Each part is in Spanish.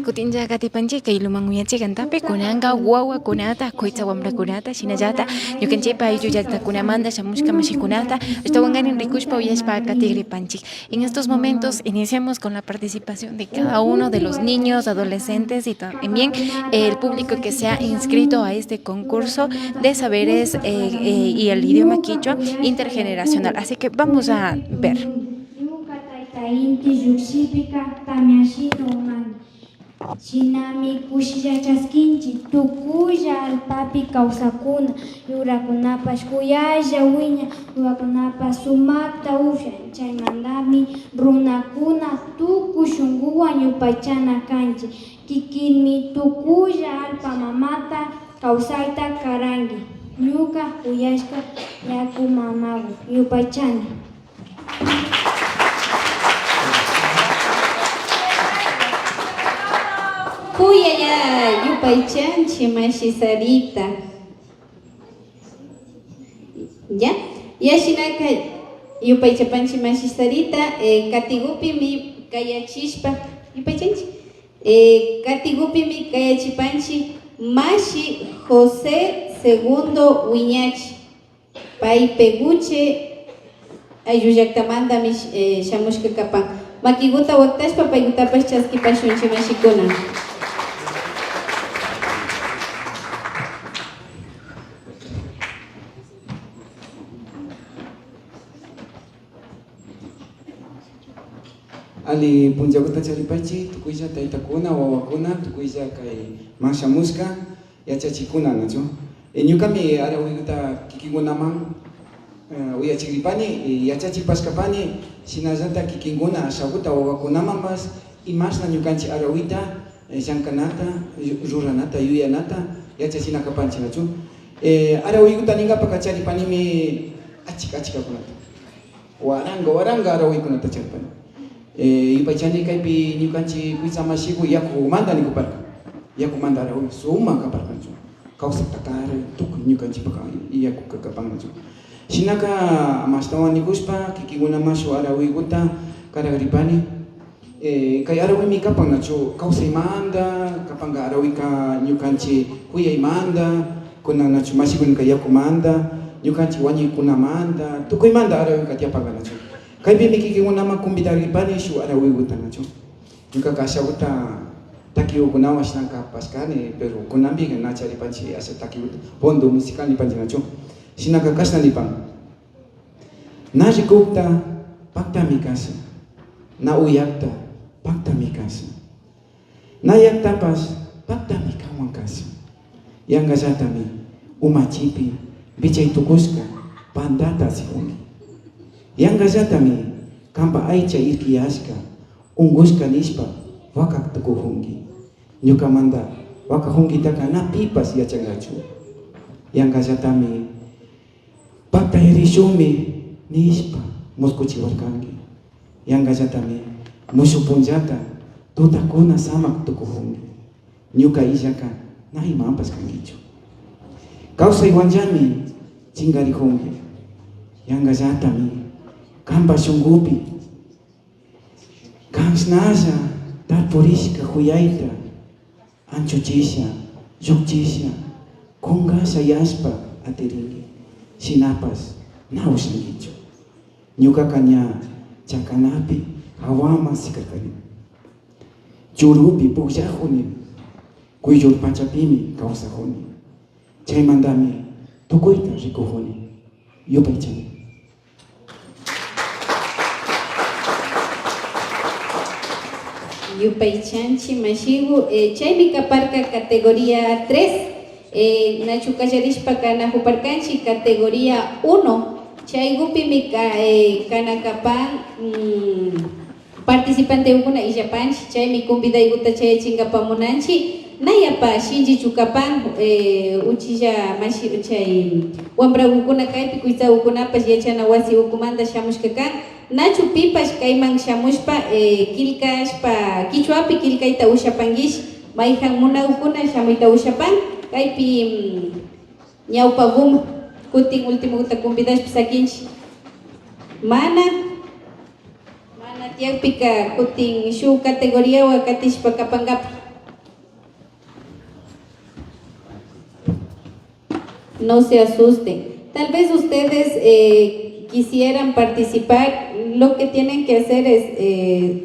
kutinlla katipanchik kay lumanguyachi kantapi kunanqa wawakunata quyta wamrakunata shinallata ñukanchikpa ayllu llaqtakunamanta shamushka mashikunata ashtawankarin rikushpa uyashpa katigripanchik. En estos momentos iniciamos con la participación de cada uno de los niños, adolescentes y también el público que se ha inscrito a este concurso de saberes y el idioma quichua intergeneracional. Así que vamos a ver. Shinami kushillachaskinchi tukulla alpapi kawsakuna yurakunapas kuyalla wiña yurakunapas sumakta ushan chaymantami runakuna tukuy shunkuwan yupaychana kanchi kikinmi tukulla alpa mamata kawsayta karanki ñuka kuyashka yaku mamawan yupaychani. Kuyaya yupaychanchi mashi Sarita. Ya, yashinaka yupaychapanchi mashi Sarita, katigupi mi kayachishpa yupaychanchi. Katigupi mi kayachipanchi mashi José Segundo Wiñachi. Pai peguche ayuyaktamanta mi shamushka kapan. Makiguta waktashpa paygutapas chaskipashunchi mashikuna. Ali punjakuta charipachi tukuylla taytakuna wawakuna tukuylla kay mashamushka yachachikuna nachu ñukami arawikuta kikinkunaman uyachikripani yachachipashkapani shinallata kikinkuna ashakuta wawakunamanpas imashna ñukanchik arawita llankanata ruranata yuyanata yachachinakapanchik nachu arawikuta ninkapaka charipanimi achikakunata waranga arawaikunata charipani yupaychani kaypi ñukanchik kuytsamashiku yakumanta nikuparka yakumanta arawi suma kaparkanchu kawsakta kari tukuy ñukanchikpaka yaku kapanchu shinaka amashtawan nikushpa kikinkunamashu arawikuta karagripani kay arawimi kapan nachu kawsaymanta kapanka arawika ñukanchik kuyaymanta kunan nachu mashikuna yakumanta ñukanchik wañuykunamanta tukuymanta arawika tiyapanka nachu kaypi kikinkunaman convidaripani shuk arawikuta nachu ñuka ashakuta takiwikunawan ashnanka pashkani pero kunanpi nacharipanchik asha takiwita fondo musical nipanchik nachu shinaka kashna nipan na rikukta paktami kasha na uyakta paktami kasha na yaktapas paktami kawan kasha yankallatami umachipi bichay tukushka pandata sihunki yankallatami kampa aycha irkiyashka unkushka nishpa wakak tukuhunki ñukamanta wakahunkitaka na pipas yachankachu yankallatami paktayarishunmi nishpa muskuchiwarkanki yankallatami mushu punllata tutakuna samak tukuhunki ñuka illaka na imapas kankichu kawsaywanllami chinkarihunki yankallatami kampa shunkupi kanshnalla tarpurishka huyayta anchuchisha llukchisha kunkasha yashpa atirinki shinapas na ushankichu ñukaka ña chakanapi hawaman sikarkani churupi pukllakuni kuyllur pachapimi kawsakuni chaymantami tukuyta rikuhuni yupaychani. Yupaychanchi mashigu chaymi kaparka categoría 3 nachu kallarishpa kana huparkanchi categoría 1 chaygupimi kana kapan participante ukuna illapanchi chaymi convidaykuta chayachinkapamunanchi nayapa shinchi chukapan uchilla mashi chay wambrankuna kaypi kuytsakunapas yachana wasi ukumanta shamushka kan nachu pipash kayman shamushpa kilkashpa kichwapi kilkayta ushapankish mayjan munawkuna shamuyta ushapan kaypi ñawpa guma kutin ultimuta convidashpa sakinchi mana tiyakpika kutin shuk categoría wa katishpa kapangapa no se asusten. Tal vez ustedes quisieran participar, lo que tienen que hacer es,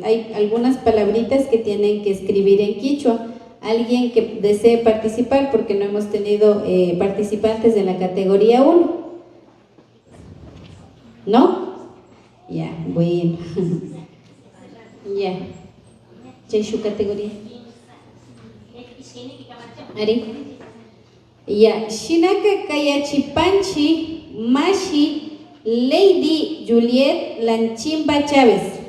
hay algunas palabritas que tienen que escribir en quichua. Alguien que desee participar, porque no hemos tenido participantes en la categoría 1. ¿No? Ya, bueno. Ya. ¿Ya su categoría? Ari. Ya, Shinaka Kayachipanchi Mashi Lady Juliet Lanchimba Chávez.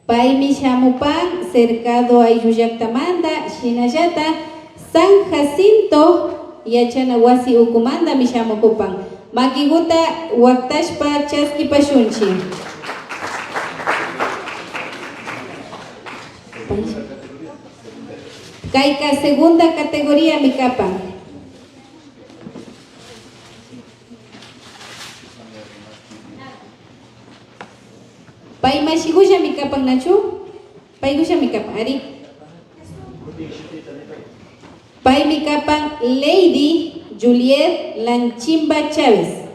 Paimi Shamupan, cercado a Yuyactamanda, Shinayata, San Jacinto, Yachanawasi Ukumanda, Mishamukupan. Makiguta, Waktashpa, Chaskipa Shunchi. Kaika, segunda categoría, mi capa. Pai mashigusha mi capa, Nacho. Pai gusha mi capa, Ari. Pai mi capa, Lady Juliet Lanchimba Chávez.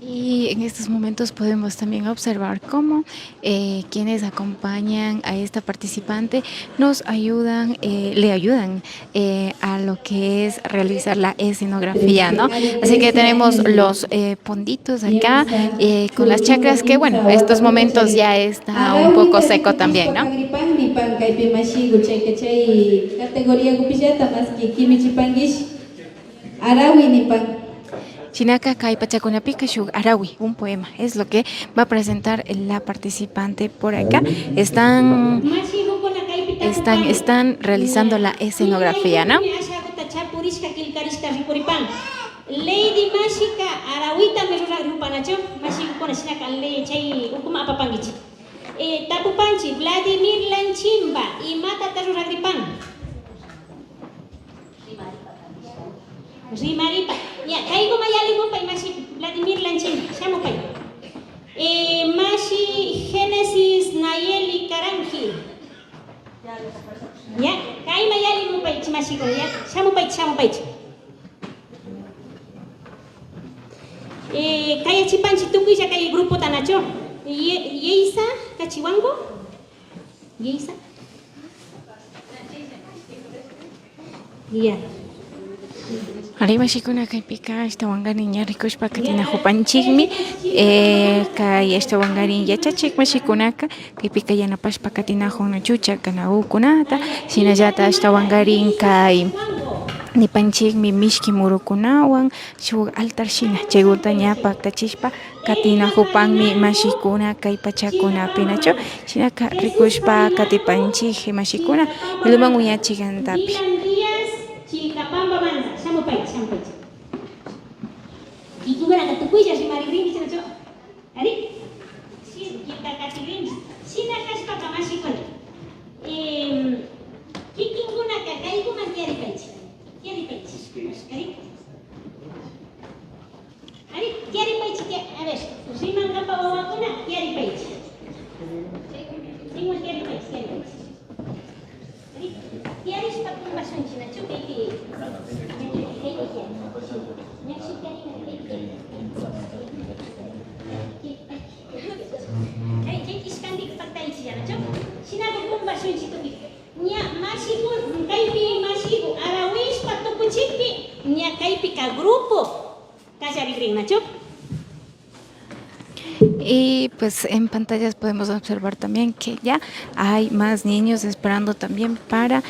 Y en estos momentos podemos también observar cómo quienes acompañan a esta participante nos ayudan, le ayudan a lo que es realizar la escenografía, ¿no? Así que tenemos los ponditos acá con las chacras, que bueno, estos momentos ya está un poco seco también, ¿no? Chinaka Kaipachakunapi Kashug Arawi, un poema, es lo que va a presentar la participante por acá. Están realizando la escenografía, ¿no? Lady Mashika Arawita Merura Rupanacho, Mashiko Konashaka Lechay Ukuma Papangichi. Tapupanchi, Vladimir Lanchimba y Mata Taruragripan. Rimaripa. Ya, kaigo mayali mo pay Mashi Vladimir Lanchimba. Siamo pay. Mashi Genesis Nayeli Karangi. Ya, kai mayali mo pay Chimashiko ya. Siamo pay. Kaya chipanchi tukuy siya kay grupo tanacho. Yeisa kachiwango? Yeisa? Yeah. Arriba shikuna kay pika esta wangani ñarikush pakatina hupanchikmi kay esta wangani yachachik mashikunaka kay pika yanapash pakatina hona chucha kana ukunata sinallata esta wangarin kay nipanchikmi mishki murukunawan shuk altar shina chaygurta ñapa tachishpa katina hupanmi mashikuna kay pachakunapi nacho shinaka rikushpa katipanchik mashikuna iluman uyachikantapi. Chilcapamba manza, siamo pay. Y tú verás que tu cuya si marigrini chino. ¿Ari? Sí, que cacatigrini. Si na caspa kamashikon. Kikinguna kakaiguna tiari pay. Ari, tiari pay. A ver, riman gamba wawakuna tiari pay. Ringo tiari pay. Tiari sepatu basun Cina cukup ini. Jadi iskan di pakai Cina cukup. Cina bukan basun Cina tu. Nya masih pun kaipi masih arawis sepatu kucing nya kaipi ka grupo kasari ring na cukup. Y pues en pantallas podemos observar también que ya hay más niños esperando también para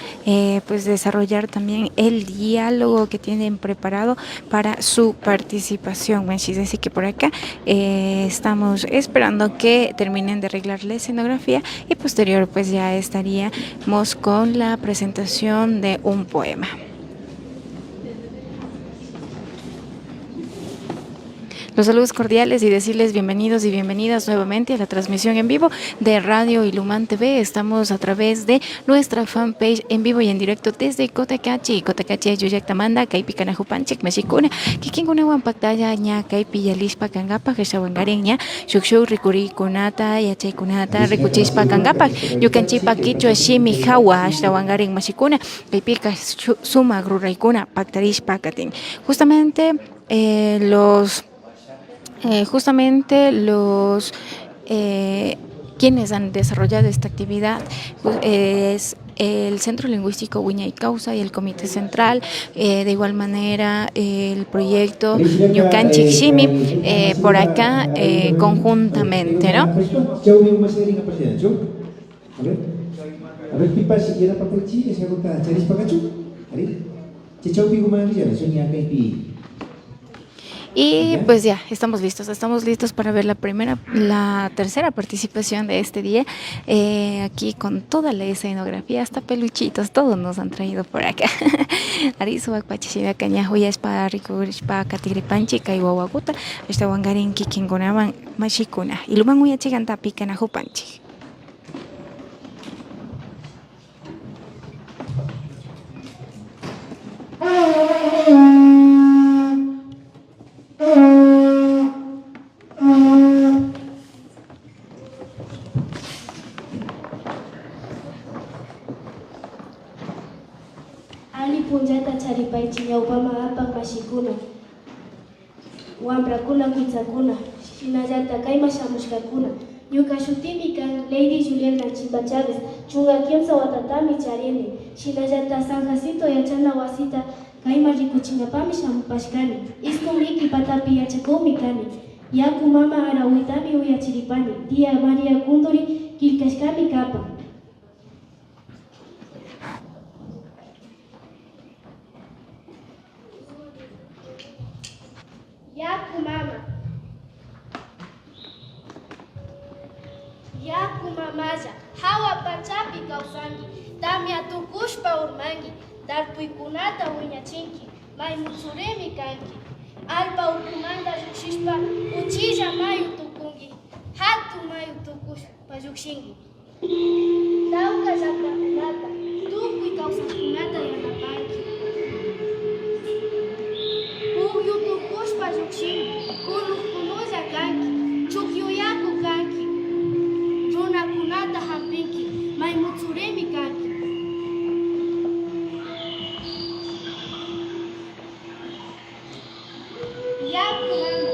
pues desarrollar también el diálogo que tienen preparado para su participación. Así que por acá estamos esperando que terminen de arreglar la escenografía y posterior pues ya estaríamos con la presentación de un poema. Los saludos cordiales y decirles bienvenidos y bienvenidas nuevamente a la transmisión en vivo de Radio Ilumán TV. Estamos a través de nuestra fanpage en vivo y en directo desde Cotacachi. Cotacachi Yuyactamanda, Kaipi Canajupanchik, Mexicuna, Kikinguna Pantalla, ña Kaipi Yalispa Kangapa, Geshawangareña, Shukshu, Rikuri Kunata, Yachay Kunata, Rikuchispa Kangapa, Yukanchipa Kichwa Shimi Hawa, Shawangaren Mexicuna, Kaipika Suma Gruraikuna, Pactarish Pakatin. Justamente los quienes han desarrollado esta actividad es el Centro Lingüístico Huiña y Causa y el Comité Central, de igual manera el proyecto Ñucanchik Shimi, por acá conjuntamente, ¿no? A ver, ¿qué pasa? ¿Quiere papel chile? ¿Se agota? ¿Charis pagachu? ¿Ari? ¿Chichau pigu maravilla? Sonia Kaipi. Y pues ya, estamos listos para ver la tercera participación de este día, aquí con toda la escenografía, hasta peluchitos, todos nos han traído por acá. Arizuak Pachishida Cañahuya Espa Ricurishpa Catigripanchi Kaiwawaguta, Estawangarin Kikingunaban Mashikuna, Iluman Uyachigan Canajupanchi. Ali punjata charipaichi yaupama apan mashikuna wambrakuna kutsakuna shinallata kayma shamushkakuna ñuka shutimi kan Lady Juliana Chimba Chávez chunga kimsa watatami charini shinallata San Jacinto yachana wasita kayma rikuchingapami shamupashkani iskun riki patapi yachakumi kani yaku mama arawitami uyachiripani tía María Kunduri kilkashkami kapa. Yaku mamaya, hawa pachapi kausangi, tamia tukushpa urmangi, darpuykunata wiñachinki, maymutsuremi kanki, alpa urkumanda lluksishpa, uchilla mayu tukungi, hatu mayu tukushpa llukshingi. Tawka llaqtakunata, tukuy kawsaqkunata yanapanki. Pugyu tukushpa llukshingi, kunukunulla kanki, chukyuyaku kanki. Runakunata hampinki, maymutsuremi kanki. Yaku mama.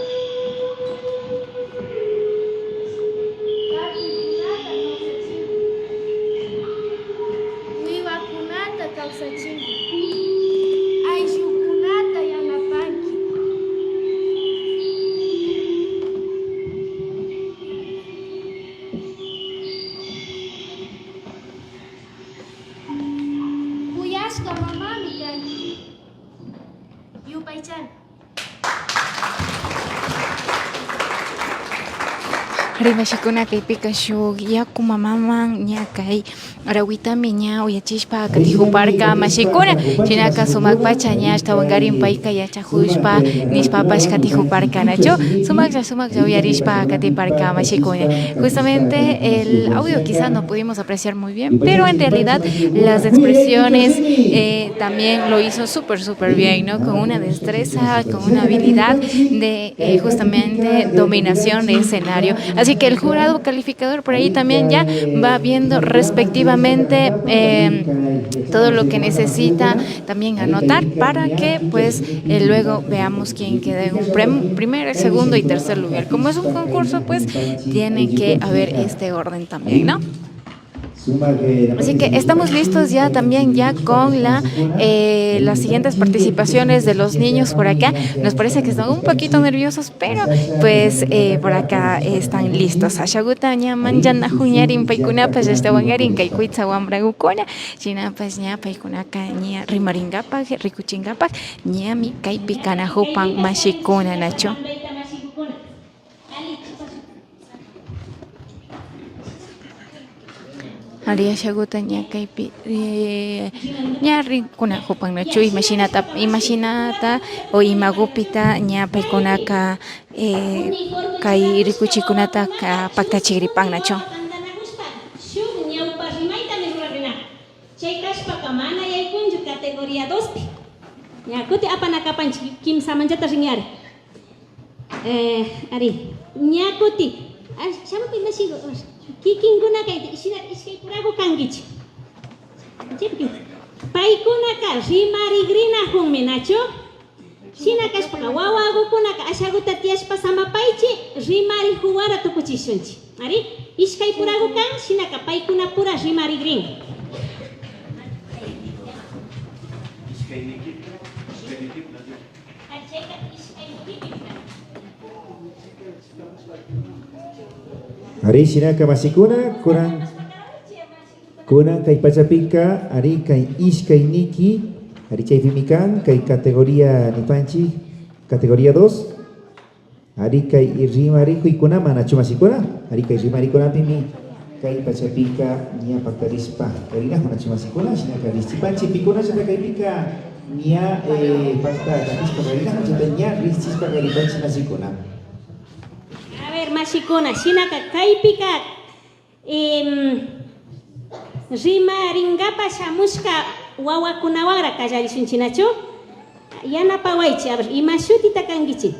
Kapikunata kawsachinki. Wiwakunata kawsachinki. Ayllukunata yanapanki. Kuyashka mamami kanki. Yupaychan. Rimashikuna Kaipika Shug, Yaku Mamaman, Ñakai, Arawitami ña uyachishpa Katijuparka, Mashikuna, Chinaka Sumak Pacha, ña Tawangarin Paika, Yachajushpa, Nishpapash Katijuparka, Nacho, Sumak Uyarishpa, Katiparka, Mashikuna. Justamente el audio quizás no pudimos apreciar muy bien, pero en realidad las expresiones también lo hizo súper bien, ¿no? Con una destreza, con una habilidad de justamente dominación de escenario. Así que el jurado calificador por ahí también ya va viendo respectivamente todo lo que necesita también anotar para que pues luego veamos quién queda en un primer, segundo y tercer lugar. Como es un concurso, pues tiene que haber este orden también, ¿no? Así que estamos listos ya también ya con las siguientes participaciones de los niños por acá. Nos parece que están un poquito nerviosos, pero pues por acá están listos. Ashagutaña manjana juñarin paikunapas estawangarin kaikhuitza wambragukona chinapas ña paikunaka ña rimaringapak rikuchingapak ñami kaipikana hupan mashikuna nacho. Aria shaguta nya kaypi nya rinkuna hupannachu imashinata o imagupita nya paykunaka kay rikuchikunata paktachikripannachu. Shuk ñawpa rimaytami rurarinaqa. Chay kashpaqa mana yaykunchu categoría 2pi. Ña kuti apanakapanchik kimsa manchata riñari. Ari, ña kuti shamupi masigo kikinkuna kay iskaykuraku kankichi. Paykunaka rimarigrinahunmi nachu. Shina kashpaqa wawakukunaka ashaguta tiyashpa samapaychi rimari huwara tukuchishunchi. Ari, iskay puraku kan shinaka paykuna pura rimarigrin. Ari shinaka masikuna kunang kay pachapika ari kay iskay niki ari chaypimikan kay categoría nipanchi categoría 2 ari kay rimari kuykuna manachu masikuna ari kay rimari kunapimi kay pachapika nia paktarispa karina manachu masikuna shinaka ristipanchi pikuna chata kay pika nia pakta katispa karina chata nia ristispa karipanchi masikuna. A ver, mashikuna, shinaka kaypika rimaringapa shamushka wawakunawanra kallarishunchinachu. Yanapawaychi, a ver, imashutita kankichi.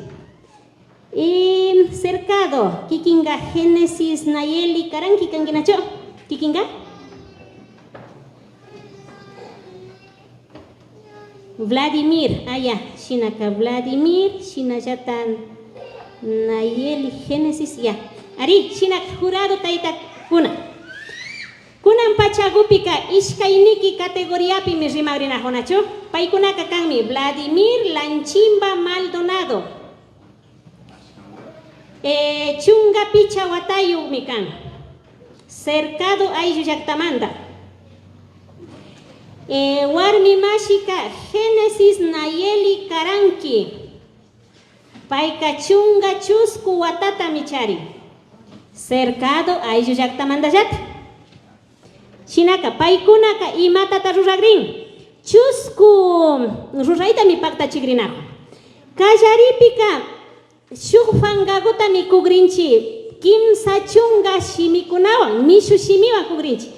Cercado, kikinga Génesis Nayeli karanki kankinachu. Kikinga? Vladimir, shinaka Vladimir, shinallatan Nayeli Génesis, ya. Ari, shinak jurado taita kuna. Kunan pachagupika iskayniki categoriapi mi rimagrinajonachu. Paykunaka kanmi Vladimir Lanchimba Maldonado. Chunga picha watayu mi kan. Cercado ayllu llaqtamanta. Warmi mashika Génesis Nayeli karanki. Payka chunga chusku watata michari. Cercado ayllu llaqtamanta llata. Shinaka paykunaka imatata ruragrin. Chusku rurayta mi paktachikrinakun. Kallaripika shuk fangaguta mi kugrinchi. Kimsa chunga shimikunawan mishu shimiwan kugrinchi.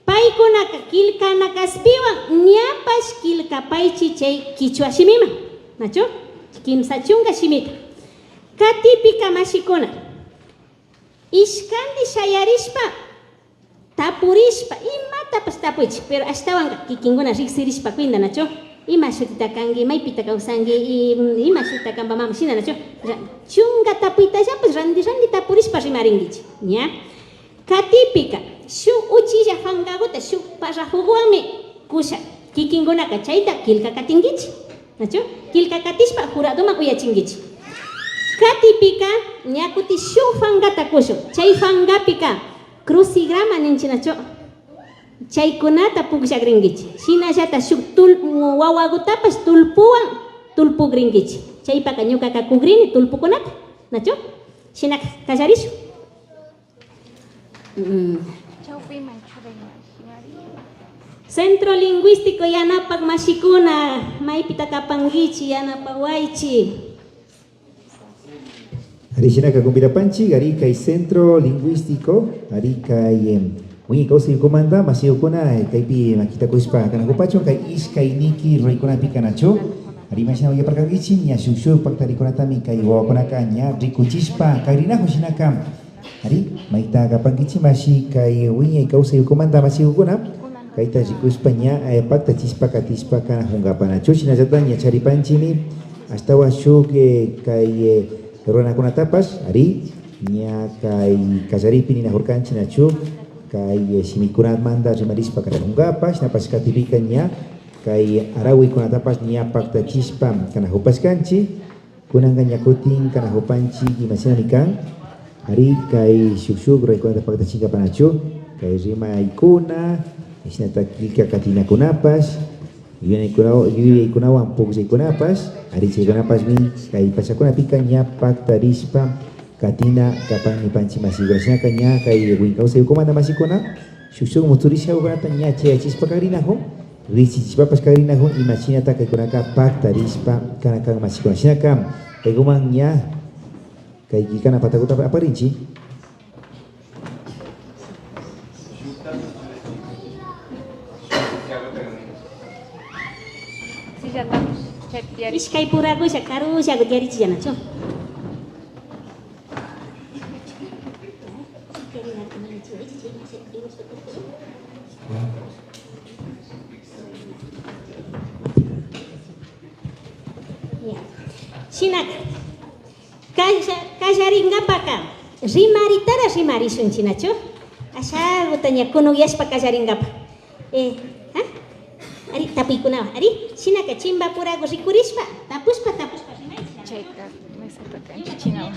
Paykunaka kilkana kaspiwan ñapash kilkapaychi chay kichwa shimiman. Nachu? Kimsa chunga shimita. Katipika mashikuna. Ishkandi shayarishpa tapurishpa imatapas tapuychi, pero ashtawanka kikinguna riksirishpa kuinda nachu. Ima shutita kangi, maypita kawsangi, ima shutita kamba mama shina nachu. Chunga tapuyta llapas randi tapurishpa rimaringichi. ¿Ya? Katipika shuk uchilla fangaguta shuk parrajuguanmi kusha kikinkunaka chayta kilka katingichi. Nachu? Kilka katishpa juradoman uyachingichi. Katipika ñakuti shuk fangata kushu. Chay fangapika crucigrama ninchinachu. Chaykunata pukllagringichi. Shinallata shuk wawagutapas tulpugringichi. Chaypaka ñukaka kugrini tulpukunata. Nachu? Shinaka kallarishu. Centro Lingüístico yanapak mashikuna maypita kapangichi yanapawaychi. Ari shinaka kumpirapanchi ari kay Centro Lingüístico ari kay wingi kawsay komanda masiyukuna kaypi makitakuspa kanakupacho kay iskay niki roykunapi kanachu ari mashina uyaparkankichi nya shuk paktarikunatami kay wawakunaka nya rikuchispa kayrinajo shinaka ari mayta kapankichi mashi kay wingi kawsay komanda masiyukuna kayta rikuspa nya paktachispa katispa kanajungapanachu shinallata nya charipanchimi ashtawa shuk kay ruanakunatapas ari nya kay kallaripi ninajurkanchi nachu kay simikunamanta rimarispa kanajungapas napas katipika nya kay arawiykunatapas nya paktachispa kanajupaskanchi kunanqa ñakutin kanajupanchi imasinami kan ari kay shuk raykunata paktachinqapanachu kay rimaykuna isnata kilka katinakunapas yuyaykunawan pukllaykunapas ari chaykunapasmi kay pachakunapika nya paktarispa katina kapan nipanchi masikuna shinaka nya kay winkawsayukumanta masikuna Shukshuk muturisha ugrata ñache achispa kagrinajo. Richichispapas kagrinajo y machinata kaykunaka pakta rispa kanakan masikuna. Shinaka kaykuman ña kaykikana patakuta aparinchi. Sí, ya estamos. Ishkay purakusha karusha gutiarichillanacho. Shinak kallaringapaka rimaritara rimarishunchinacho. Asha gutaña kunuyashpa kallaringapa. Ari tapikunawa, ari shinaka chimba purago rikurishpa, tapuspa rimarishpa. Chayka, mesa takanchi chinawa.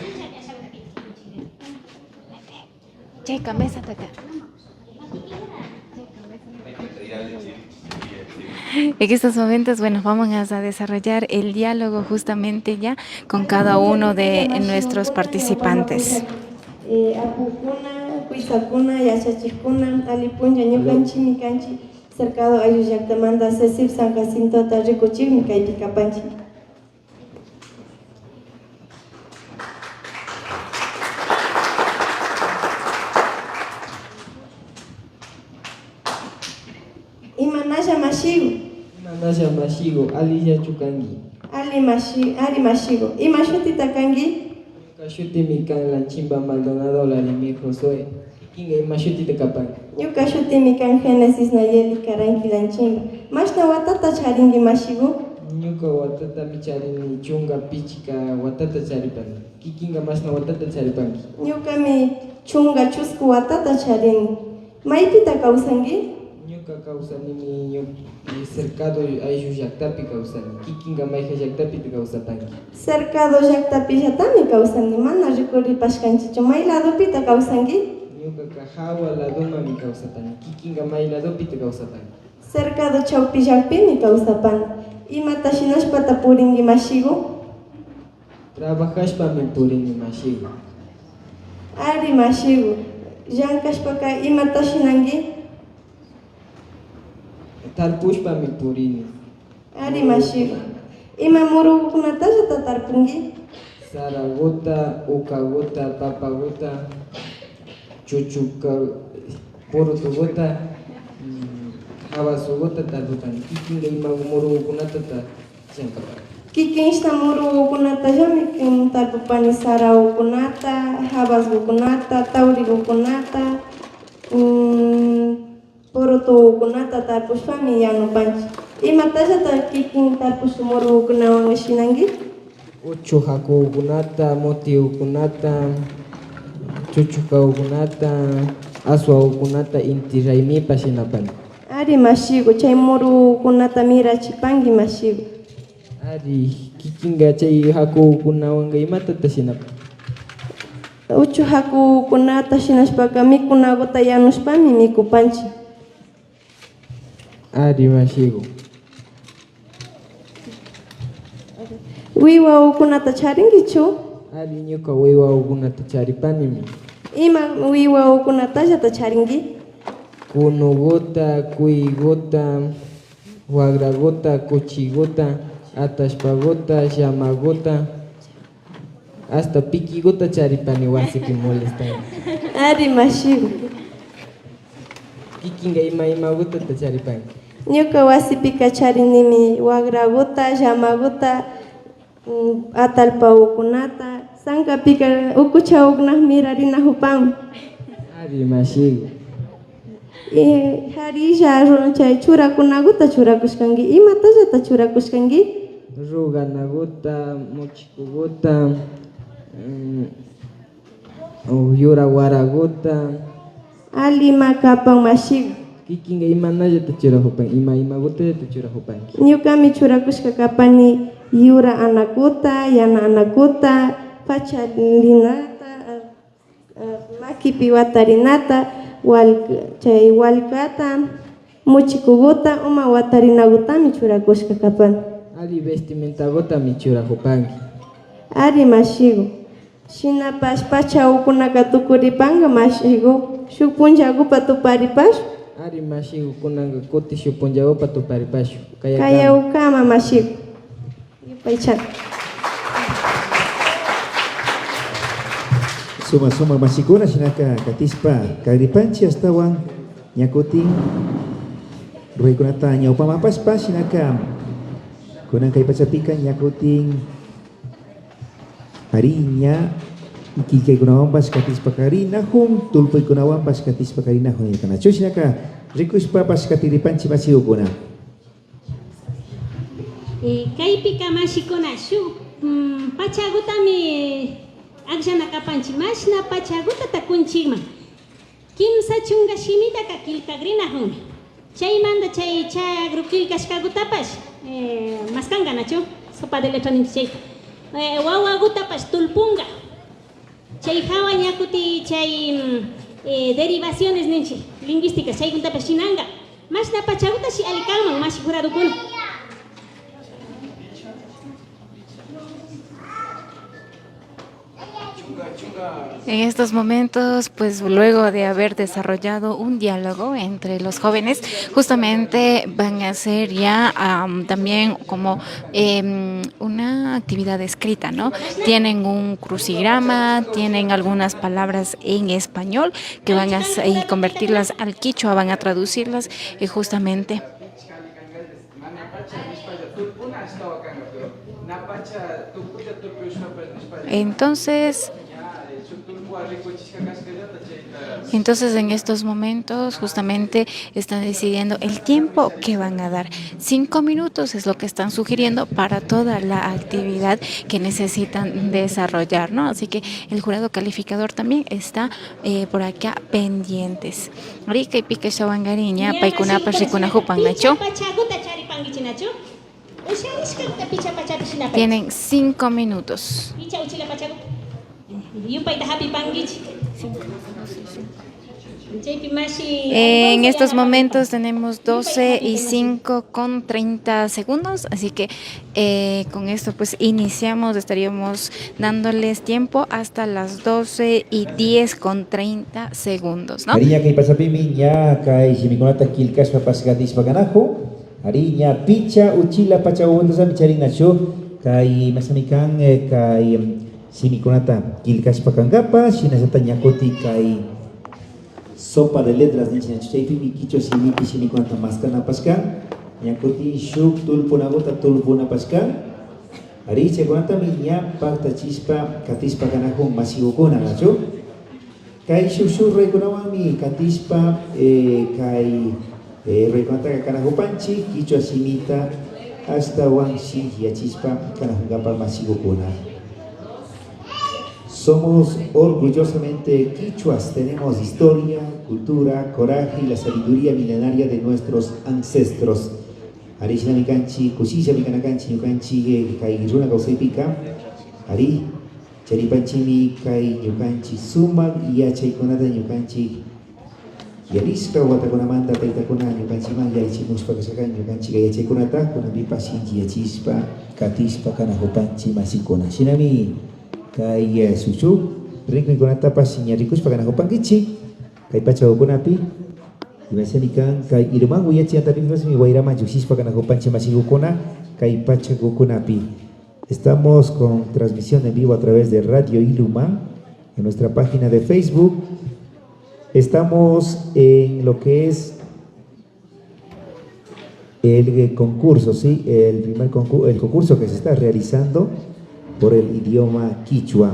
Chayka, mesa takanchi. En estos momentos, bueno, vamos a desarrollar el diálogo justamente ya con cada uno de nuestros participantes. Apukuna, Kuisakuna, Yachachikuna, Alipunja, Ñukanchi, Mikanchi, cercado a Yuyaktamanda, Cecil, San Jacinto, Tarricochil, Mikai, Picapanchi. Imanasha Mashigo. Imanasha Mashigo, Ali Chukangi. Ali Mashigo. Imashuti Takangi. Kashuti Mikan la Chimba Maldonado la Limir Josué. Kinga Imashuti Tekapan. Yukashuti Mikan Genesis Nayeli Karanki Lanchimba. Mashna Watata Charingi Mashigo. Nyuka Watata Micharini Chunga Pichika Watata Charipan. Kikinga Masna Watata Charipan. Nyukami Chunga Chusku Watata Charini. Maipita Kausangi. Nyuka Kausani mi cercado a ellos Yaktapi Kausani. Kikinga Maija Yaktapi Kausatangi. Cercado Yaktapi Yatami Kausani. Mana Rikuri Pashkanchicho. Mailado Pita Kausangi. Nyuka Kahawa la Doma mi Kausatangi. Kikinga Mailado Pita Kausatangi. Cercado Chaupi Yakpi mi Kausapan. Imatashinash Patapuringi Mashigo. Trabajashpa mi Purini Mashigo. Ari Mashigo. Yankashpaka Imatashinangi. Tarpushpa mi Purini. Ari Mashigo. Imamuru Kunatasha Tatarpungi. Saragota, Ukagota, Papagota, Chuchuka, Porotogota, Habasogota, Tarbutan, Kikinga Imamuru Kunatata, Chankapa. Kikinsta Muru Kunata Jamikin Tarpupani Sara Ukunata, Habas Ukunata, Tauri Ukunata, Poroto Ukunata, Tarpushami Yano Panch. Imatasha Kikin Tarpusumuru Ukunawang Shinangi. Ocho Haku Ukunata, Moti Ukunata, Chuchuka Ukunata, Aswa Ukunata, Inti Raimi Pasinapan. Ari Mashigo, Chaimuru Ukunata Mira Chipangi Mashigo. Ari Kikinga Chay Haku Ukunawanga Imatata Sinapan. Uchu Haku Ukunata Shinashpaka Mikunagota Yanuspami Mikupanchi. Ari Mashigo. Wiwa Ukunata Charingichu. Ari Nyuka Wiwa Ukunata Charipanimi. Ima Wiwa Ukunata Jata Charingi. Kunogota, Kuigota, Huagragota, Cochigota, Atashpagota, Yamagota, hasta Pikigota Charipani wasi que molestan. Ari Mashigo. Kikinga Imagota Charipani. Nyuka Wasipika Charinimi, Wagragota, Yamagota, Atalpa Ukunata, Sanka Pika Ukucha Ugna Mirarina Hupam. Ari Mashigo. Harija Ronchay Churakunaguta Churakuskangi, Imatajata Churakuskangi. Ruganagota, Mochikugota, Yuraguaragota. Ali Makapang Mashigo. Kikinga Imanaya Tachurahupan, Imagota Tachurahupan. Nyukami Churakuska Kapani, Yura Anakuta, Yana Anakuta, Pachalinata, Makipi Watarinata, Chay Walkata, Muchikugota, Uma Watarinaguta, Michurakuska Kapan. Ari Vestimenta Michurahupangi. Ari Mashigo. Shina Paspacha Ukunaka Tukuripanga Mashigo. shuk punchakupa tuparipash Ari masiku kunanga kuti shupunjaopa tuparipashu. kaya ukama masiku yupaychan. Suma masikuna sinaka katispa kagripanchi astawan nyakutin ruikunata nyaupa sinaka kunang kay pasapikan nyakutin harinya ikikay kunawan pas katispa karina hum tulpoy kunawan pas katispa karina hum yakana chu sinaka rikuspa pas katiripanchi masikuna Kaypi kamashikuna shuk pachagutami Akshana kapanchi mashna pachaguta takunchikman. Kimsa chunga shimita ka kilkagrina humi. Chay manda chay chagru kilkashkagutapash maskanga nacho sopa de letra ninti chay. Wawagutapash tulpunga. Chay hawa nyakuti chay derivaciones ninchi lingüísticas chay guntapash shinanga. Mashna pachaguta shi alikalman mashi juradukuna. En estos momentos, pues luego de haber desarrollado un diálogo entre los jóvenes, justamente van a hacer ya también como una actividad escrita, ¿no? Tienen un crucigrama, tienen algunas palabras en español que van a convertirlas al quichua, van a traducirlas y justamente... Entonces en estos momentos justamente están decidiendo el tiempo que van a dar. 5 minutos es lo que están sugiriendo para toda la actividad que necesitan desarrollar, ¿no? Así que el jurado calificador también está por acá pendientes. Rica y pica shawangariña, paikunapa rikuna hupan nacho. Tienen 5 minutos. En estos momentos tenemos 12 y 5 con 30 segundos, así que con esto pues iniciamos, estaríamos dándoles tiempo hasta las 12 y 10 con 30 segundos, ¿no? Harinya kay pasapiminya kay simikunata kilkas papasgatis paganajo. Harinya picha uchila pachawunta sa micharinacho kay masamikan kay simikunata kilkas pakangapa sinasata nyakoti kay sopa de letras ni chinacho chaypi mikicho simiti simikunata maskana paskan nyakoti shuk tulpunagota tulpuna paskan ari chaykunata minya pakta chispa katispa kanajo masigukuna nacho kay shuk raykunawami katispa kay recontra canajo panchi, quichua simita, hasta wansi y achispa canajungapa masigukuna. Somos orgullosamente quichuas, tenemos historia, cultura, coraje y la sabiduría milenaria de nuestros ancestros. Arishna mikanchi, kushisha mikanakanchi, yukanchi, kai runa kausepika, ari, charipanchimi, kai yukanchi, sumak y achaikonata yukanchi. Yariska watakuna manda taitakuna yukanchiman yaichimuspa kasakan yukanchi gayachaikunata kunapipa shinji yachispa katispa kanajupanchi masikuna shinami kay suchu rinkuikunatapas siñarikuspa kanajupankichi kay pachakukunapi imasanikan kay iruman wiyachi antapipasmi wairama yushispa kanajupanchi masikukuna kay pachakukunapi. Estamos con transmisión en vivo a través de Radio Iluman en nuestra página de Facebook. Estamos en lo que es el concurso, ¿sí? El concurso que se está realizando por el idioma quichua.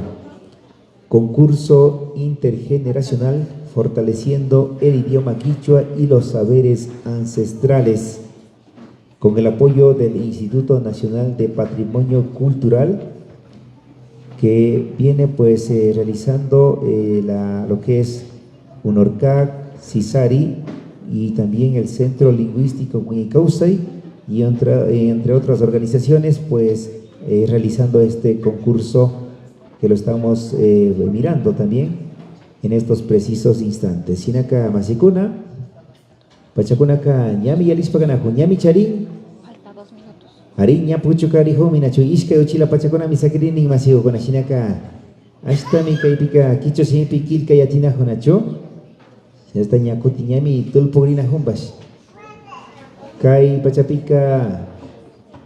Concurso intergeneracional fortaleciendo el idioma quichua y los saberes ancestrales, con el apoyo del Instituto Nacional de Patrimonio Cultural, que viene pues realizando lo que es UNORCAC, CISARI y también el Centro Lingüístico Huincausay y entre otras organizaciones pues realizando este concurso que lo estamos mirando también en estos precisos instantes. Sinaka masikuna, pachakuna ñami yalispaganajo, ñami charin, ariña puchukarijo, minacho iska uchila pachakuna misakrini masigo con sinaka hasta mi kaipika kicho simpi kilka yatinajo nacho. Esta ñakuti ñami tulpurina humbas. Kai pachapika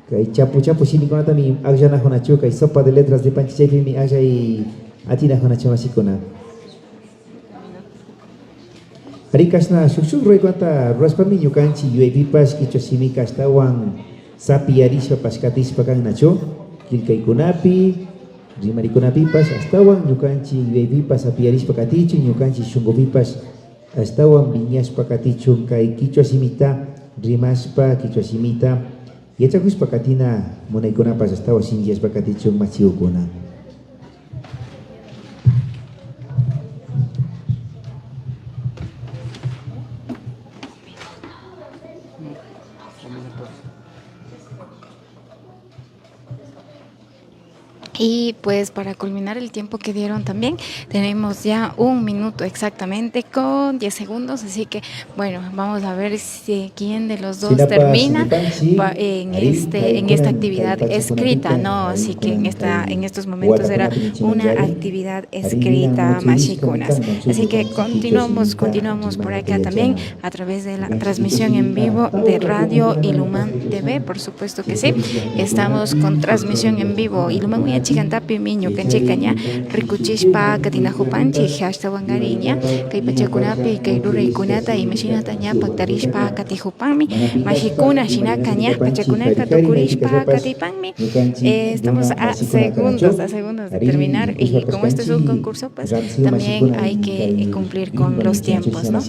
kai chapu sini konata mi agjana honachu kai sopa de letras de panchichepi mi agja y atina honachu masikona. Hari kasna shuk roi konta raspami ñukanchi yuepipas kichosimi kastawan sapi arispa paskatispa kan nacho kilkaykunapi rimarikunapipas astawan ñukanchi yuepipas sapi arispa katichu ñukanchi shungopipas astawan viñaspa katichu kay kichosimita rimaspa kichosimita yachakuspa katina munaykunapas astawan sinllaspa katichu machiukuna. Y pues para culminar el tiempo que dieron también, tenemos ya 1 minuto exactamente con 10 segundos, así que bueno, vamos a ver si quién de los dos termina en esta actividad escrita, ¿no? Así que en estos momentos era una actividad escrita, mashikunas. Así que continuamos por acá también a través de la transmisión en vivo de Radio Iluman TV, por supuesto que sí. Estamos con transmisión en vivo Iluman Chigantapi miño canchecaña rikuchishpa katinajupanchi hashtawangariña kay pachakunapi kay ruraykunata imashinataña paktarishpa katijupami mashikuna shinakaña pachakunaka tukurishpa katipanmi. Estamos a segundos de terminar y como esto es un concurso pues también hay que cumplir con los tiempos, ¿no?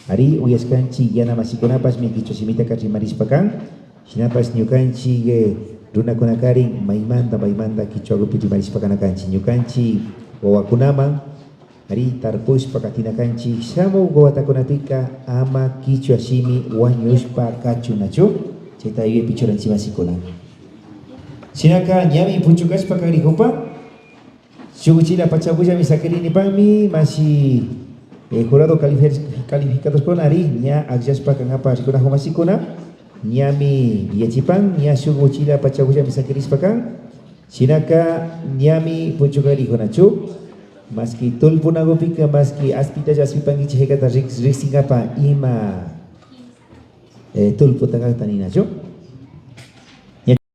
Ari uyaskanchi yana masikunapas mi kichosimita kachimarispakan shinapas ñukanchi runakunakari maymanta kichwarupi rimarispakankanchi ñukanchi wawakunaman ari tarpushpa katinakanchi shamu wawatakunapika ama kichwashimi wañushpa kachunachu chayta ayupi pichuranchi masikuna shinaka ñami puchukashpa kagrihupa shuguchila pachabulla mi sakirinipami masi jurado calificados con ari ña agyaspa kangapa sikuna humasikuna ñami yachipan ña shuguchila pachagulla misakirispakan shinaka ñami puchukari hunachu maski tulpunagupika maski aspita yaspipangi chihekata riksingapa ima tulputangata ninachu